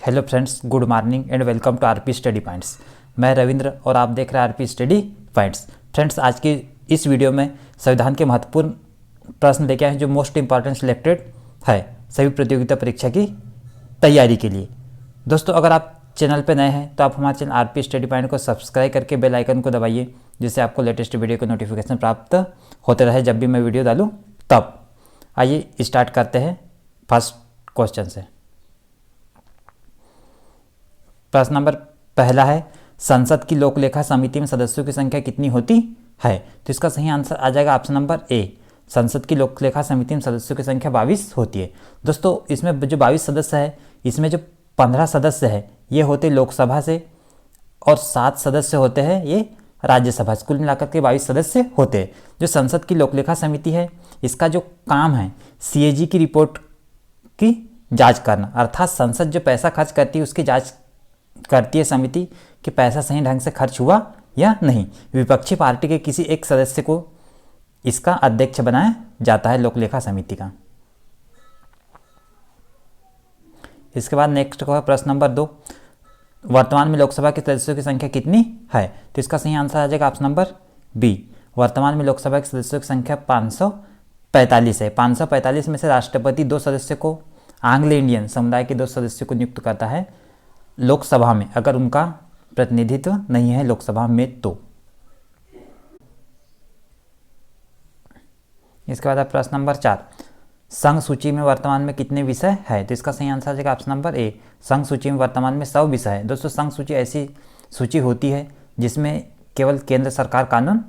Hello friends, good morning and welcome to RP study points. मैं रविंद्र और आप देख रहे हैं आरपी स्टडी पॉइंट्स। फ्रेंड्स, आज की इस वीडियो में संविधान के महत्वपूर्ण प्रश्न लेके आए हैं जो मोस्ट इंपॉर्टेंट सिलेक्टेड है सभी प्रतियोगिता परीक्षा की तैयारी के लिए। दोस्तों, अगर आप चैनल पर नए हैं तो आप हमारे चैनल आरपी स्टडी पॉइंट को सब्सक्राइब करके बेल आइकन को दबाइए, जिससे आपको लेटेस्ट वीडियो का नोटिफिकेशन प्राप्त होते रहे जब भी मैं वीडियो डालूँ तब। आइए स्टार्ट करते हैं फर्स्ट क्वेश्चन से। प्रश्न नंबर पहला है, संसद की लोकलेखा समिति में सदस्यों की संख्या कितनी होती है? तो इसका सही आंसर आ जाएगा ऑप्शन नंबर ए। संसद की लोकलेखा समिति में सदस्यों की संख्या 22 होती है। दोस्तों, इसमें जो 22 सदस्य है, इसमें जो 15 सदस्य है ये होते लोकसभा से और 7 सदस्य होते हैं ये राज्यसभा से। कुल मिलाकर के 22 सदस्य होते हैं। जो संसद की लोकलेखा समिति है, इसका जो काम है सीएजी की रिपोर्ट की जाँच करना, अर्थात संसद जो पैसा खर्च करती है उसकी जाँच करती है समिति कि पैसा सही ढंग से खर्च हुआ या नहीं। विपक्षी पार्टी के किसी एक सदस्य को इसका अध्यक्ष बनाया जाता है लोकलेखा समिति का। इसके बाद नेक्स्ट को है प्रश्न नंबर 2, वर्तमान में लोकसभा के सदस्यों की संख्या कितनी है? तो इसका सही आंसर आ जाएगा ऑप्शन नंबर बी। वर्तमान में लोकसभा के सदस्यों की संख्या 545 है। 545 में से राष्ट्रपति 2 सदस्य को, आंग्ल इंडियन समुदाय के 2 सदस्यों को नियुक्त करता है लोकसभा में, अगर उनका प्रतिनिधित्व नहीं है लोकसभा में तो। इसके बाद प्रश्न नंबर 4, संघ सूची में वर्तमान में कितने विषय है? तो इसका सही आंसर आ जाएगा ऑप्शन नंबर ए। संघ सूची में वर्तमान में 100 विषय है। दोस्तों, संघ सूची ऐसी सूची होती है जिसमें केवल केंद्र सरकार कानून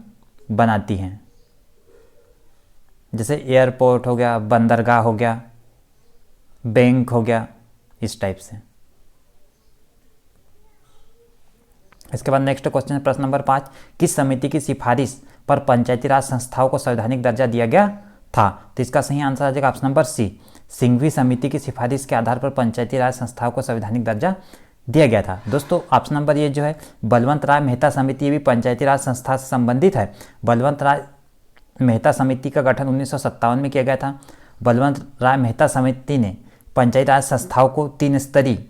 बनाती है, जैसे एयरपोर्ट हो गया, बंदरगाह हो गया, बैंक हो गया, इस टाइप से। इसके बाद नेक्स्ट क्वेश्चन प्रश्न नंबर 5, किस समिति की सिफारिश पर पंचायती राज संस्थाओं को संवैधानिक दर्जा दिया गया था? तो इसका सही आंसर आ जाएगा ऑप्शन नंबर सी। सिंघवी समिति की सिफारिश के आधार पर पंचायती राज संस्थाओं को संवैधानिक दर्जा दिया गया था। दोस्तों, ऑप्शन नंबर ये जो है बलवंत राय मेहता समिति, ये भी पंचायती राज संस्था से संबंधित है। बलवंत राय मेहता समिति का गठन 1957 में किया गया था। बलवंत राय मेहता समिति ने पंचायती राज संस्थाओं को 3 स्तरीय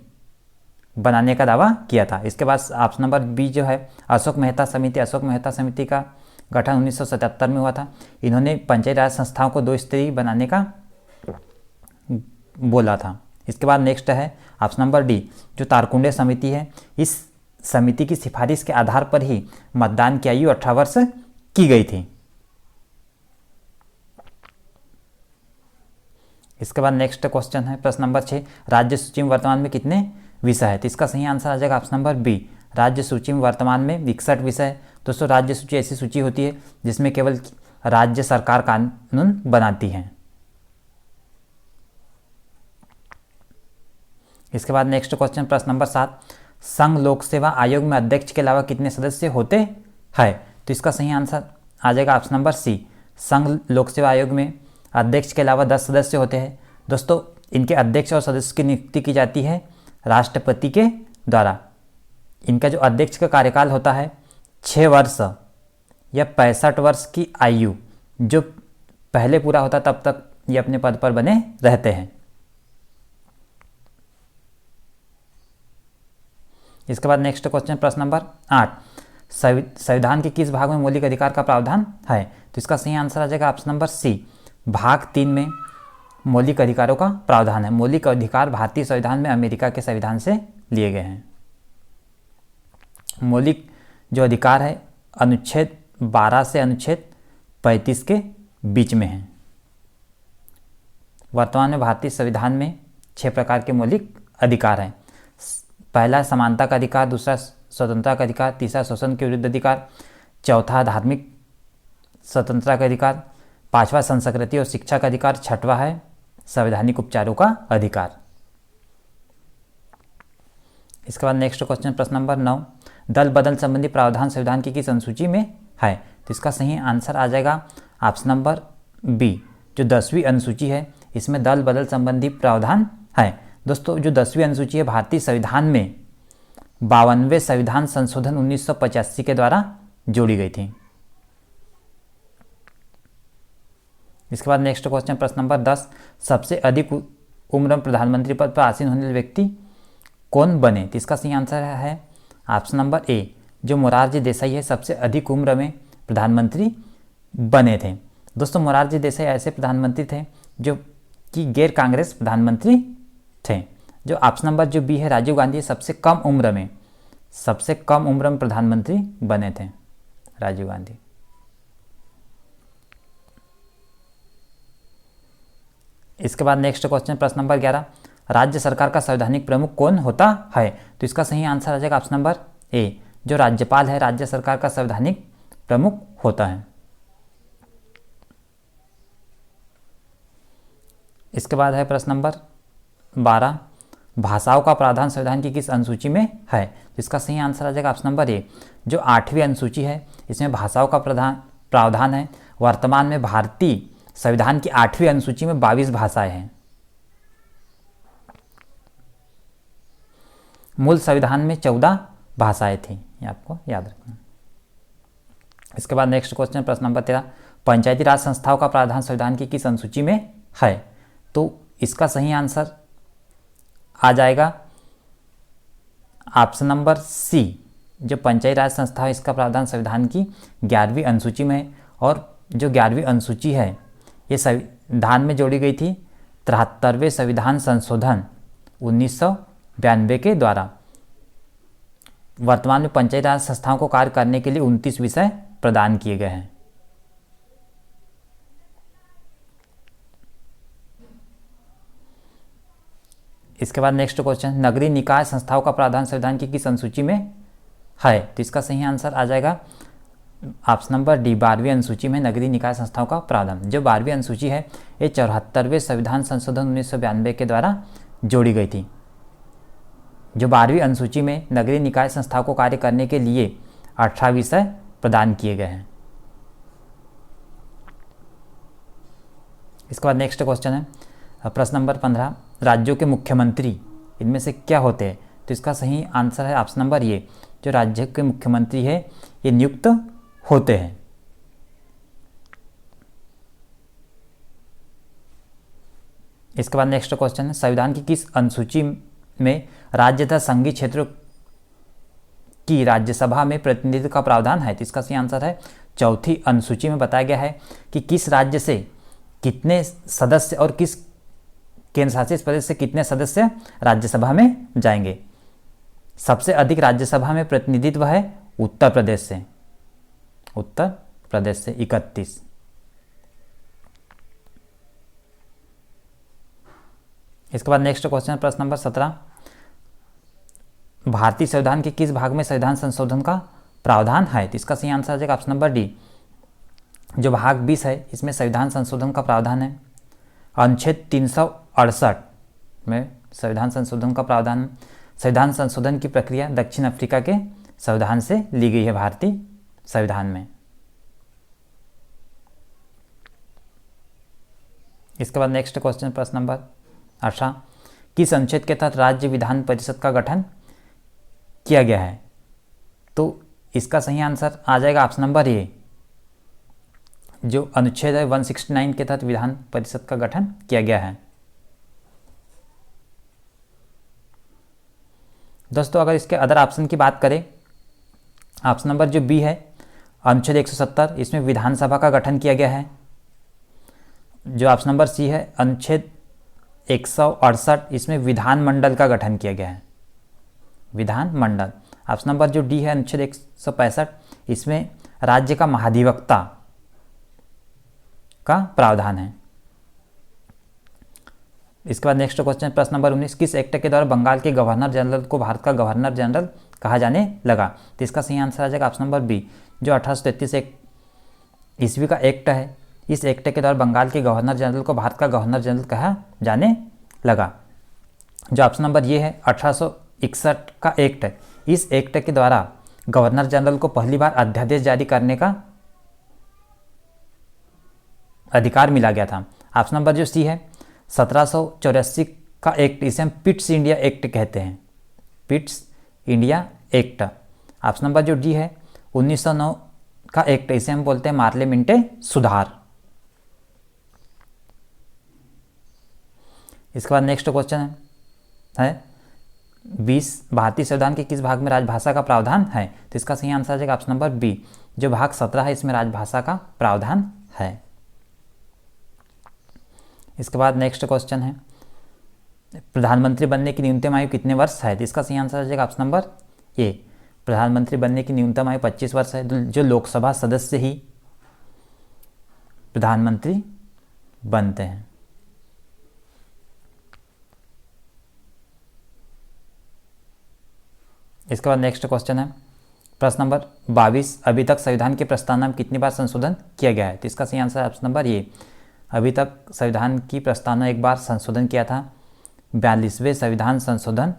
बनाने का दावा किया था। इसके बाद ऑप्शन नंबर बी जो है अशोक मेहता समिति, अशोक मेहता समिति का गठन 1977 में हुआ था। इन्होंने पंचायती राज संस्थाओं को 2 स्तरीय बनाने का बोला था। इसके बाद नेक्स्ट है ऑप्शन नंबर डी, जो तारकुंडे समिति है, इस समिति की सिफारिश के आधार पर ही मतदान की आयु 18 वर्ष की गई थी। इसके बाद नेक्स्ट क्वेश्चन है प्रश्न नंबर 6, राज्य सूची में वर्तमान में कितने विषय है? तो इसका सही आंसर आ जाएगा ऑप्शन नंबर बी। राज्य सूची में वर्तमान में 61 विषय है। दोस्तों, राज्य सूची ऐसी सूची होती है जिसमें केवल राज्य सरकार कानून बनाती है। इसके बाद नेक्स्ट क्वेश्चन प्रश्न नंबर 7, संघ लोक सेवा आयोग में अध्यक्ष के अलावा कितने सदस्य होते हैं? तो इसका सही आंसर आ जाएगा ऑप्शन नंबर सी। संघ लोक सेवा आयोग में अध्यक्ष के अलावा 10 सदस्य होते हैं। दोस्तों, इनके अध्यक्ष और सदस्य की नियुक्ति की जाती है राष्ट्रपति के द्वारा। इनका जो अध्यक्ष का कार्यकाल होता है 6 वर्ष या 65 वर्ष की आयु जो पहले पूरा होता तब तक ये अपने पद पर बने रहते हैं। इसके बाद नेक्स्ट क्वेश्चन प्रश्न नंबर 8, संविधान के किस भाग में मौलिक अधिकार का प्रावधान है? तो इसका सही आंसर आ जाएगा ऑप्शन नंबर सी। भाग 3 में मौलिक अधिकारों का प्रावधान है। मौलिक अधिकार भारतीय संविधान में अमेरिका के संविधान से लिए गए हैं। मौलिक जो अधिकार है अनुच्छेद 12 से अनुच्छेद 35 के बीच में है। वर्तमान में भारतीय संविधान में 6 प्रकार के मौलिक अधिकार हैं। पहला समानता का अधिकार, दूसरा स्वतंत्रता का अधिकार, तीसरा शोषण के विरुद्ध अधिकार, चौथा धार्मिक स्वतंत्रता का अधिकार, 5वां संस्कृति और शिक्षा का अधिकार, 6वां है संवैधानिक उपचारों का अधिकार। इसके बाद नेक्स्ट क्वेश्चन प्रश्न नंबर 9, दल बदल संबंधी प्रावधान संविधान की किस अनुसूची में है? तो इसका सही आंसर आ जाएगा ऑप्शन नंबर बी, जो 10वीं अनुसूची है, इसमें दल बदल संबंधी प्रावधान है। दोस्तों, जो 10वीं अनुसूची है भारतीय संविधान में 52वें संविधान संशोधन 1985 के द्वारा जोड़ी गई थी। इसके बाद नेक्स्ट क्वेश्चन प्रश्न नंबर 10, सबसे अधिक उम्र में प्रधानमंत्री पद पर आसीन होने वाले व्यक्ति कौन बने? तो इसका सही आंसर है ऑप्शन नंबर ए, जो मोरारजी देसाई है सबसे अधिक उम्र में प्रधानमंत्री बने थे। दोस्तों मोरारजी देसाई ऐसे प्रधानमंत्री थे जो कि गैर कांग्रेस प्रधानमंत्री थे। जो ऑप्शन नंबर जो बी है राजीव गांधी सबसे कम उम्र में प्रधानमंत्री बने थे, राजीव गांधी। इसके बाद नेक्स्ट क्वेश्चन प्रश्न नंबर 11, राज्य सरकार का संवैधानिक प्रमुख कौन होता है? तो इसका सही आंसर आ जाएगा ऑप्शन नंबर ए, जो राज्यपाल है राज्य सरकार का संवैधानिक प्रमुख होता है। इसके बाद है प्रश्न नंबर 12, भाषाओं का प्रावधान संविधान की किस अनुसूची में है? तो इसका सही आंसर आ जाएगा ऑप्शन नंबर ए, जो 8वीं अनुसूची है इसमें भाषाओं का प्रावधान है। वर्तमान में भारतीय संविधान की 8वीं अनुसूची में 22 भाषाएं हैं। मूल संविधान में 14 भाषाएं थी, ये आपको याद रखना। इसके बाद नेक्स्ट क्वेश्चन प्रश्न नंबर 13, पंचायती राज संस्थाओं का प्रावधान संविधान की किस अनुसूची में है? तो इसका सही आंसर आ जाएगा ऑप्शन नंबर सी, जो पंचायती राज संस्था है इसका प्रावधान संविधान की 11वीं अनुसूची में है। और जो 11वीं अनुसूची है ये संविधान में जोड़ी गई थी 73वें संविधान संशोधन 1992 के द्वारा। वर्तमान में पंचायती राज संस्थाओं को कार्य करने के लिए 29 विषय प्रदान किए गए हैं। इसके बाद नेक्स्ट क्वेश्चन, नगरीय निकाय संस्थाओं का प्रावधान संविधान की किस अनुसूची में है? तो इसका सही आंसर आ जाएगा ऑप्शन नंबर डी, 12वीं अनुसूची में नगरीय निकाय संस्थाओं का प्रावधान। जो 12वीं अनुसूची है ये 74वें संविधान संशोधन 1992 के द्वारा जोड़ी गई थी। जो 12वीं अनुसूची में नगरीय निकाय संस्थाओं को कार्य करने के लिए 18 विषय प्रदान किए गए हैं। इसके बाद नेक्स्ट क्वेश्चन है प्रश्न नंबर 15, राज्यों के मुख्यमंत्री इनमें से क्या होते हैं? तो इसका सही आंसर है ऑप्शन नंबर ए, जो राज्य के मुख्यमंत्री है ये नियुक्त होते हैं। इसके बाद नेक्स्ट क्वेश्चन है, संविधान की किस अनुसूची में राज्य तथा संघीय क्षेत्रों की राज्यसभा में प्रतिनिधित्व का प्रावधान है? तो इसका सही आंसर है चौथी अनुसूची में बताया गया है कि किस राज्य से कितने सदस्य और किस केंद्र शासित प्रदेश से कितने सदस्य राज्यसभा में जाएंगे। सबसे अधिक राज्यसभा में प्रतिनिधित्व है उत्तर प्रदेश से 31। इसके बाद नेक्स्ट क्वेश्चन प्रश्न नंबर 17, भारतीय संविधान के किस भाग में संविधान संशोधन का प्रावधान है? तो इसका सही आंसर आ जाएगा ऑप्शन नंबर डी, जो भाग 20 है इसमें संविधान संशोधन का प्रावधान है। अनुच्छेद 368 में संविधान संशोधन का प्रावधान। संविधान संशोधन की प्रक्रिया दक्षिण अफ्रीका के संविधान से ली गई है भारतीय संविधान में। इसके बाद नेक्स्ट क्वेश्चन प्रश्न नंबर 18, किस अनुच्छेद के तहत राज्य विधान परिषद का गठन किया गया है? तो इसका सही आंसर आ जाएगा ऑप्शन नंबर ए, जो अनुच्छेद है 169 के तहत विधान परिषद का गठन किया गया है। दोस्तों अगर इसके अदर ऑप्शन की बात करें, ऑप्शन नंबर जो बी है अनुच्छेद 170 इसमें विधानसभा का गठन किया गया है। जो ऑप्शन नंबर सी है अनुच्छेद 168 इसमें विधानमंडल का गठन किया गया है, विधानमंडल। ऑप्शन नंबर जो डी है अनुच्छेद 165 इसमें राज्य का महाधिवक्ता का प्रावधान है। इसके बाद नेक्स्ट क्वेश्चन प्रश्न नंबर 19, किस एक्ट के द्वारा बंगाल के गवर्नर जनरल को भारत का गवर्नर जनरल कहा जाने लगा? तो इसका सही आंसर आ जाएगा ऑप्शन नंबर बी, जो 1833 ईस्वी का एक्ट है। इस एक्ट के द्वारा बंगाल के गवर्नर जनरल को भारत का गवर्नर जनरल कहा जाने लगा। जो ऑप्शन नंबर ये है 1861 का एक्ट है। इस एक्ट के द्वारा गवर्नर जनरल को पहली बार अध्यादेश जारी करने का अधिकार मिला गया था। ऑप्शन नंबर जो सी है 1784 का एक्ट, इसे हम पिट्स इंडिया एक्ट कहते हैं, Pitt's India act. Option number जो डी है 1909 का एक्ट, इसे हम बोलते हैं मार्ले मिंटे सुधार। इसके बाद नेक्स्ट क्वेश्चन है भारतीय संविधान के किस भाग में राजभाषा का प्रावधान है? तो इसका सही आंसर आ जाएगा ऑप्शन नंबर बी, जो भाग 17 है इसमें राजभाषा का प्रावधान है। इसके बाद नेक्स्ट क्वेश्चन है, प्रधानमंत्री बनने की न्यूनतम आयु कितने वर्ष है? तो इसका सही आंसर आ जाएगा ऑप्शन नंबर ए, प्रधानमंत्री बनने की न्यूनतम आयु 25 वर्ष है। जो लोकसभा सदस्य ही प्रधानमंत्री बनते हैं। इसके बाद नेक्स्ट क्वेश्चन है, प्रश्न नंबर 22, अभी तक संविधान के प्रस्तावना में कितनी बार संशोधन किया गया है? तो इसका सही आंसर है ऑप्शन नंबर ए, अभी तक संविधान की प्रस्तावना एक बार संशोधन किया था, 42वें संविधान संशोधन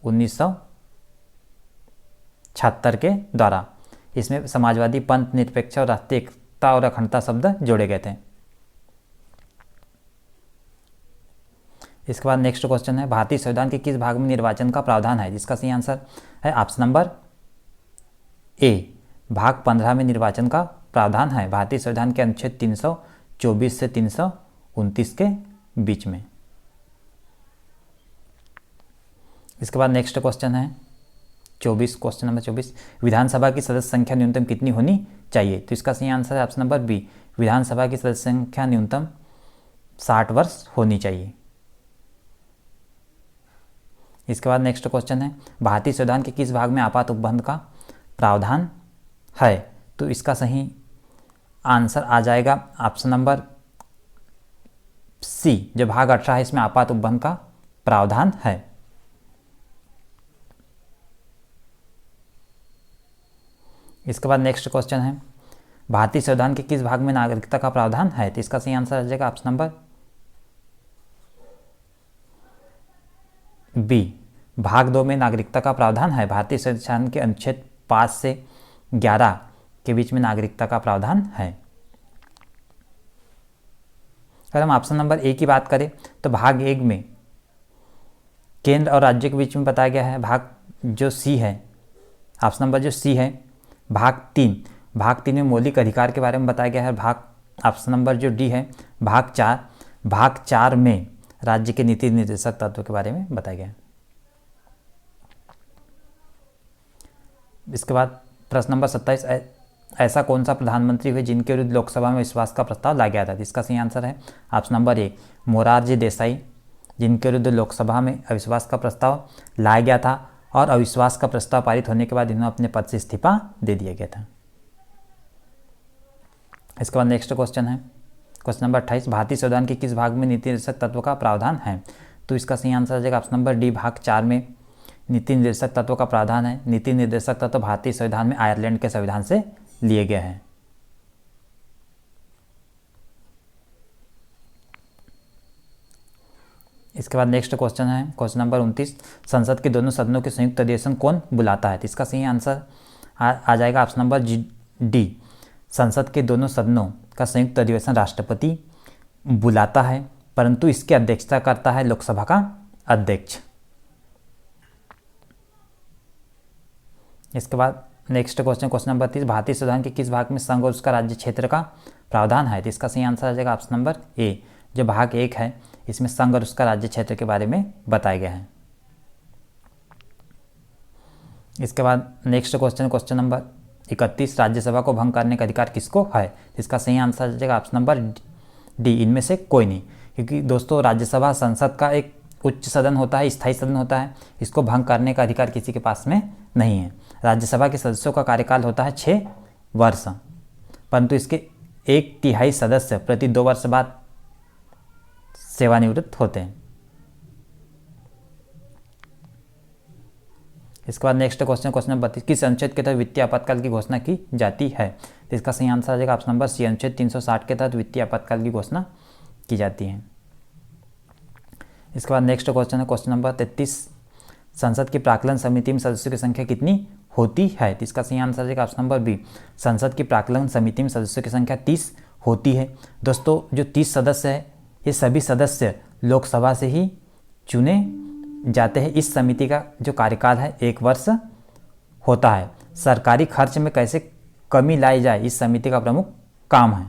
1976 के द्वारा। इसमें समाजवादी, पंथ निरपेक्ष और राष्ट्रीय एकता और अखंडता शब्द जोड़े गए थे। इसके बाद नेक्स्ट क्वेश्चन है, भारतीय संविधान के किस भाग में निर्वाचन का प्रावधान है? जिसका सही आंसर है ऑप्शन नंबर ए, भाग 15 में निर्वाचन का प्रावधान है भारतीय संविधान के अनुच्छेद 324 से 329 के बीच में। इसके बाद नेक्स्ट क्वेश्चन है 24, क्वेश्चन नंबर 24, विधानसभा की सदस्य संख्या न्यूनतम कितनी होनी चाहिए? तो इसका सही आंसर है ऑप्शन नंबर बी, विधानसभा की सदस्य संख्या न्यूनतम 60 वर्ष होनी चाहिए। इसके बाद नेक्स्ट क्वेश्चन है, भारतीय संविधान के किस भाग में आपात उपबंध का प्रावधान है? तो इसका सही आंसर आ जाएगा ऑप्शन नंबर सी, जो भाग 18 है इसमें आपात उपबंध का प्रावधान है। इसके बाद नेक्स्ट क्वेश्चन है, भारतीय संविधान के किस भाग में नागरिकता का प्रावधान है? तो इसका सही आंसर आ जाएगा ऑप्शन नंबर बी, भाग 2 में नागरिकता का प्रावधान है भारतीय संविधान के अनुच्छेद 5 से 11 के बीच में नागरिकता का प्रावधान है। अगर हम ऑप्शन नंबर ए की बात करें तो भाग 1 में केंद्र और राज्य के बीच में बताया गया है। भाग जो सी है, ऑप्शन नंबर जो सी है, भाग 3 में मौलिक अधिकार के बारे में बताया गया है। भाग ऑप्शन नंबर जो डी है, भाग 4 में राज्य के नीति निर्देशक तत्व के बारे में बताया गया है। इसके बाद प्रश्न नंबर 27, ऐसा कौन सा प्रधानमंत्री हुए जिनके विरुद्ध लोकसभा में विश्वास का प्रस्ताव लाया गया था? इसका सही आंसर है option number A, Morarji Desai, जिनके विरुद्ध लोकसभा में अविश्वास का प्रस्ताव लाया गया था और अविश्वास का प्रस्ताव पारित होने के बाद इन्हें अपने पद से इस्तीफा दे दिया गया था। इसके बाद नेक्स्ट क्वेश्चन है, क्वेश्चन नंबर 28, भारतीय संविधान के किस भाग में नीति निर्देशक तत्व का प्रावधान है? तो इसका सही आंसर आ जाएगा ऑप्शन नंबर डी, भाग 4 में नीति निर्देशक तत्व का प्रावधान है। नीति निर्देशक तत्व भारतीय संविधान में आयरलैंड के संविधान से लिए गए हैं। इसके बाद नेक्स्ट क्वेश्चन है, क्वेश्चन नंबर 29, संसद के दोनों सदनों के संयुक्त अधिवेशन कौन बुलाता है? तो इसका सही आंसर आ जाएगा ऑप्शन नंबर डी, संसद के दोनों सदनों का संयुक्त अधिवेशन राष्ट्रपति बुलाता है, परंतु इसकी अध्यक्षता करता है लोकसभा का अध्यक्ष। इसके बाद नेक्स्ट क्वेश्चन, क्वेश्चन नंबर 30, भारतीय संविधान के किस भाग में संघ और उसका राज्य क्षेत्र का प्रावधान है? तो इसका सही आंसर आ जाएगा ऑप्शन नंबर ए, जो भाग 1 है इसमें संघ और उसका राज्य क्षेत्र के बारे में बताया गया है। इसके बाद next question, question number 31, Rajya Sabha को भंग करने का अधिकार किसको है? इसका सही आंसर आ जाएगा ऑप्शन नंबर डी, इनमें से कोई नहीं, क्योंकि दोस्तों राज्यसभा संसद का एक उच्च सदन होता है, स्थायी सदन होता है, इसको भंग करने का अधिकार किसी के पास में नहीं है। राज्यसभा के सदस्यों का कार्यकाल होता है 6 वर्ष, परंतु इसके 1/3 सदस्य प्रति 2 वर्ष बाद सेवानिवृत्त होते हैं। इसके बाद नेक्स्ट क्वेश्चन, क्वेश्चन नंबर 32, किस अनुच्छेद के तहत वित्तीय आपातकाल की घोषणा की जाती है? तो इसका सही आंसर आ जाएगा ऑप्शन नंबर सी, अनुच्छेद 360 के तहत वित्तीय आपातकाल की घोषणा की जाती है। इसके बाद नेक्स्ट क्वेश्चन है, क्वेश्चन नंबर 33, संसद की प्राक्कलन समिति में सदस्यों की संख्या कितनी होती है? तो इसका सही आंसर आ जाएगा ऑप्शन नंबर बी, संसद की प्राक्कलन समिति में सदस्यों की संख्या 30 होती है। दोस्तों जो 30 सदस्य है ये सभी सदस्य लोकसभा से ही चुने जाते हैं। इस समिति का जो कार्यकाल है 1 वर्ष होता है। सरकारी खर्च में कैसे कमी लाई जाए इस समिति का प्रमुख काम है।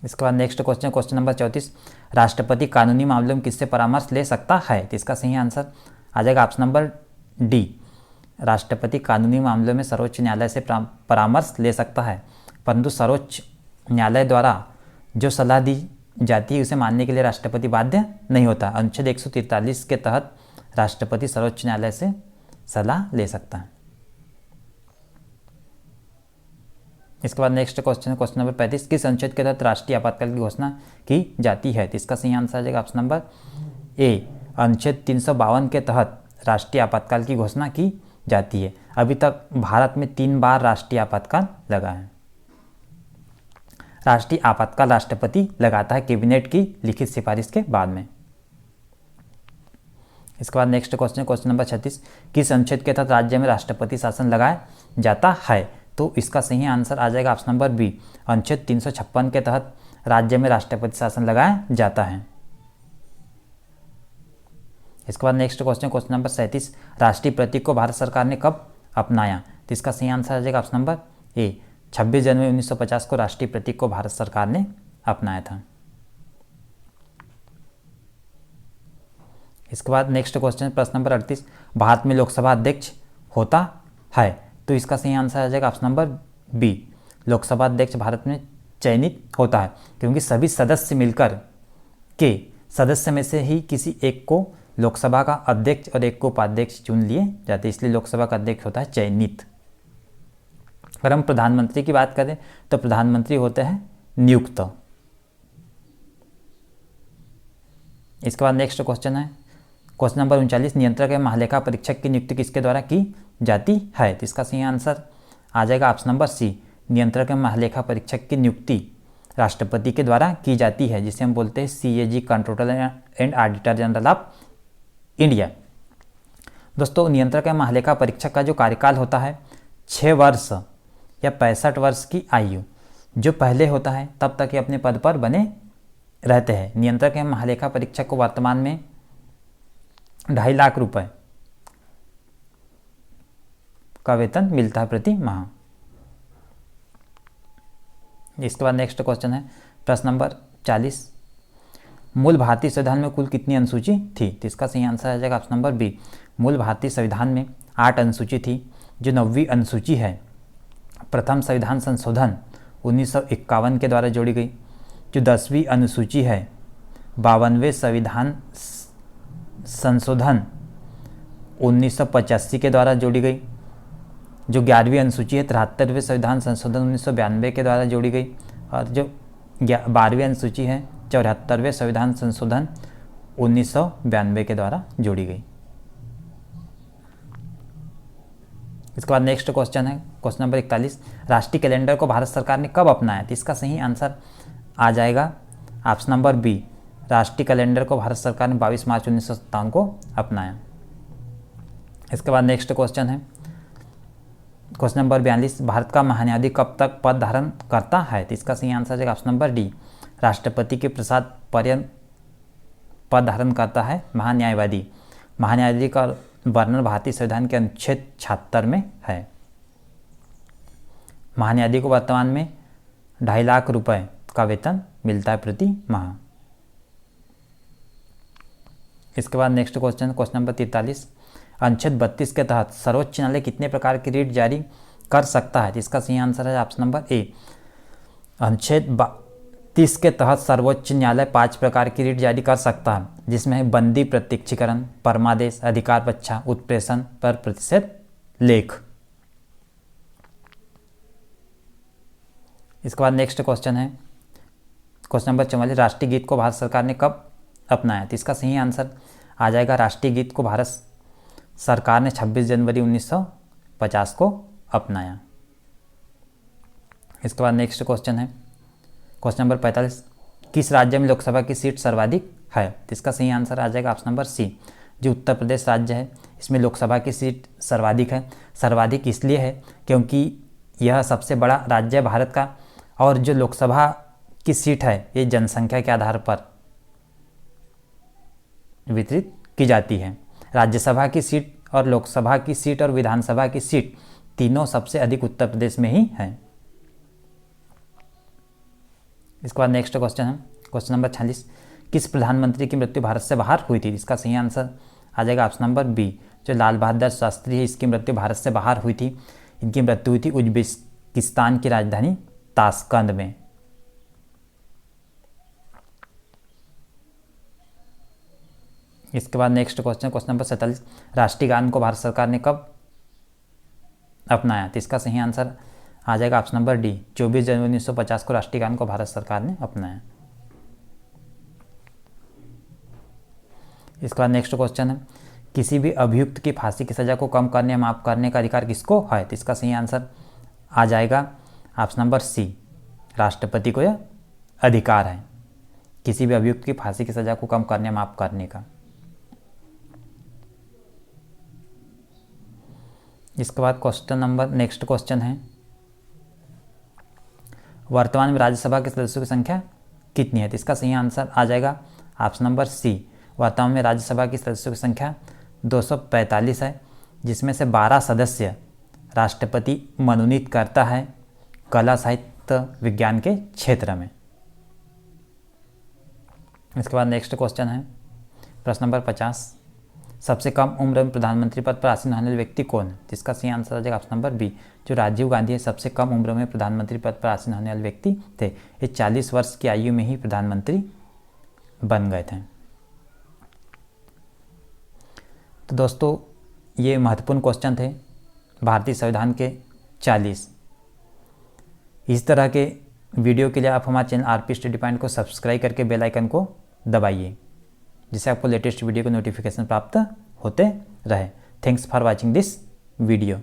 इसके बाद नेक्स्ट क्वेश्चन, क्वेश्चन नंबर 34, राष्ट्रपति कानूनी मामलों में किससे परामर्श ले सकता है? तो इसका सही आंसर आ जाएगा ऑप्शन नंबर डी। राष्ट्रपति कानूनी मामलों में सर्वोच्च न्यायालय से परामर्श ले सकता है, परंतु सर्वोच्च न्यायालय द्वारा जो सलाह दी जाती है उसे मानने के लिए राष्ट्रपति बाध्य नहीं होता। अनुच्छेद 143 के तहत राष्ट्रपति सर्वोच्च न्यायालय से सलाह ले सकता है। इसके बाद नेक्स्ट क्वेश्चन, क्वेश्चन नंबर 35, किस अनुच्छेद के तहत राष्ट्रीय आपातकाल की घोषणा की जाती है? तो इसका सही आंसर आ जाएगा ऑप्शन नंबर ए। अनुच्छेद 352 के तहत राष्ट्रीय आपातकाल की घोषणा की जाती है। अभी तक भारत में 3 बार राष्ट्रीय आपातकाल लगा है। राष्ट्रीय आपातकाल राष्ट्रपति लगाता है कैबिनेट की लिखित सिफारिश के बाद में। इसके बाद नेक्स्ट क्वेश्चन, क्वेश्चन नंबर 36, किस अनुच्छेद के तहत राज्य में राष्ट्रपति शासन लगाया जाता है? तो इसका सही आंसर आ जाएगा ऑप्शन नंबर बी। अनुच्छेद 356 के तहत राज्य में राष्ट्रपति शासन लगाया जाता है। इसके बाद नेक्स्ट क्वेश्चन, क्वेश्चन नंबर 37, राष्ट्रीय प्रतीक को भारत सरकार ने कब अपनाया? तो इसका सही आंसर आ जाएगा ऑप्शन नंबर ए। 26 जनवरी 1950 को राष्ट्रीय प्रतीक को भारत सरकार ने अपनाया था। इसके बाद नेक्स्ट क्वेश्चन, प्रश्न नंबर 38, भारत में लोकसभा अध्यक्ष होता है? तो इसका सही आंसर आ जाएगा ऑप्शन नंबर बी। लोकसभा अध्यक्ष भारत में चयनित होता है, क्योंकि सभी सदस्य मिलकर के सदस्य में से ही किसी एक को लोकसभा का अध्यक्ष और एक को उपाध्यक्ष चुन लिए जाते, इसलिए लोकसभा का अध्यक्ष होता है चयनित। अगर हम प्रधानमंत्री की बात करें तो प्रधानमंत्री होते हैं नियुक्त। इसके बाद नेक्स्ट क्वेश्चन है क्वेश्चन नंबर 39, नियंत्रक एवं महालेखा परीक्षक की नियुक्ति किसके द्वारा की जाती है? तो इसका सही आंसर आ जाएगा ऑप्शन नंबर सी। नियंत्रक एवं महालेखा परीक्षक की नियुक्ति राष्ट्रपति के द्वारा की जाती है, जिसे हम बोलते हैं CAG, controller and auditor general of India. दोस्तों, नियंत्रक एवं महालेखा परीक्षक का जो कार्यकाल होता है 6 वर्ष या 65 वर्ष की आयु जो पहले होता है तब तक ये अपने पद पर बने रहते हैं। नियंत्रक एवं महालेखा परीक्षक को वर्तमान में 2.5 लाख रुपए का वेतन मिलता है प्रति माह। इसके बाद नेक्स्ट क्वेश्चन है प्रश्न नंबर 40, मूल भारतीय संविधान में कुल कितनी अनुसूची थी? तो इसका सही आंसर आ जाएगा ऑप्शन नंबर बी। मूल भारतीय संविधान में 8 अनुसूची थी। जो 9वीं अनुसूची है प्रथम संविधान संशोधन 1951 के द्वारा जोड़ी गई। जो 10वीं अनुसूची है 52वें संविधान संशोधन 1985 के द्वारा जोड़ी गई। जो 11वीं अनुसूची है 73वें संविधान संशोधन 1992 के द्वारा जोड़ी गई। और जो 12वीं अनुसूची है 74वें संविधान संशोधन 1992 के द्वारा जोड़ी गई। इसके बाद नेक्स्ट क्वेश्चन है क्वेश्चन नंबर 41, राष्ट्रीय कैलेंडर को भारत सरकार ने कब अपनाया? तो इसका सही आंसर आ जाएगा ऑप्शन नंबर बी। राष्ट्रीय कैलेंडर को भारत सरकार ने 22 मार्च 1957 को अपनाया। इसके बाद नेक्स्ट क्वेश्चन है क्वेश्चन नंबर 42, भारत का महान्यायाधीश कब तक पद धारण करता है? तो इसका सही आंसर है ऑप्शन नंबर डी। राष्ट्रपति के प्रसाद पर्यंत पद धारण करता है महान्यायवादी। महान्यायाधीश का वर्णन भारतीय संविधान के अनुच्छेद 76 में है। महान्यायाधीश को वर्तमान में 2.5 लाख रुपए का वेतन मिलता है प्रति माह। इसके बाद नेक्स्ट क्वेश्चन नंबर 43, अनुच्छेद 32 के तहत सर्वोच्च न्यायालय कितने प्रकार की रीट जारी कर सकता है? इसका सही आंसर है ऑप्शन नंबर ए। अनुच्छेद 32 के तहत सर्वोच्च न्यायालय 5 प्रकार की रीट जारी कर सकता है, जिसमें है बंदी प्रत्यक्षीकरण, परमादेश, अधिकार पक्षा, उत्प्रेषण पर प्रतिषेध लेख। इसके बाद नेक्स्ट क्वेश्चन है क्वेश्चन नंबर 44, राष्ट्रीय गीत को भारत सरकार ने कब अपनाया? तो इसका सही आंसर आ जाएगा राष्ट्रीय गीत को भारत सरकार ने 26 जनवरी 1950 को अपनाया। इसके बाद नेक्स्ट क्वेश्चन है क्वेश्चन नंबर 45, किस राज्य में लोकसभा की सीट सर्वाधिक है? तो इसका सही आंसर आ जाएगा ऑप्शन नंबर सी। जो उत्तर प्रदेश राज्य है इसमें लोकसभा की सीट सर्वाधिक है। सर्वाधिक इसलिए है क्योंकि यह सबसे बड़ा राज्य है भारत का, और जो लोकसभा की सीट है ये जनसंख्या के आधार पर वितरित की जाती है। राज्यसभा की सीट और लोकसभा की सीट और विधानसभा की सीट तीनों सबसे अधिक उत्तर प्रदेश में ही है। इसके बाद नेक्स्ट क्वेश्चन है क्वेश्चन नंबर 46, किस प्रधानमंत्री की मृत्यु भारत से बाहर हुई थी? इसका सही आंसर आ जाएगा ऑप्शन नंबर बी, जो लाल बहादुर शास्त्री है, इसकी मृत्यु भारत से बाहर हुई थी। इनकी मृत्यु हुई थी उज्बेकिस्तान की राजधानी ताशकंद में। इसके बाद नेक्स्ट क्वेश्चन क्वेश्चन नंबर 47, राष्ट्रीय गान को भारत सरकार ने कब अपनाया? तो इसका सही आंसर आ जाएगा ऑप्शन नंबर डी, 24 जनवरी 1950 को राष्ट्रीय गान को भारत सरकार ने अपनाया। इसके बाद नेक्स्ट क्वेश्चन है, किसी भी अभियुक्त की फांसी की सज़ा को कम करने या माफ़ करने का अधिकार किसको है? तो इसका सही आंसर आ जाएगा ऑप्शन नंबर सी, राष्ट्रपति को यह अधिकार है किसी भी अभियुक्त की फांसी की सज़ा को कम करने या माफ़ करने का। इसके बाद क्वेश्चन नंबर नेक्स्ट क्वेश्चन है, वर्तमान में राज्यसभा के सदस्यों की संख्या कितनी है? तो इसका सही आंसर आ जाएगा ऑप्शन नंबर सी, वर्तमान में राज्यसभा की सदस्यों की संख्या 245 है, जिसमें से 12 सदस्य राष्ट्रपति मनोनीत करता है कला साहित्य विज्ञान के क्षेत्र में। इसके बाद नेक्स्ट क्वेश्चन है प्रश्न नंबर 50, सबसे कम उम्र में प्रधानमंत्री पद पर आसीन होने वाले व्यक्ति कौन है? जिसका सही आंसर आ जाएगा ऑप्शन नंबर बी, जो राजीव गांधी है, सबसे कम उम्र में प्रधानमंत्री पद पर आसीन होने वाले व्यक्ति थे। ये 40 वर्ष की आयु में ही प्रधानमंत्री बन गए थे। तो दोस्तों ये महत्वपूर्ण क्वेश्चन थे भारतीय संविधान के 40। इस तरह के वीडियो के लिए आप हमारे चैनल आरपी स्टडी पॉइंट को सब्सक्राइब करके बेल आइकन को दबाइए, जिससे आपको लेटेस्ट वीडियो के नोटिफिकेशन प्राप्त होते रहे। Thanks for watching this video.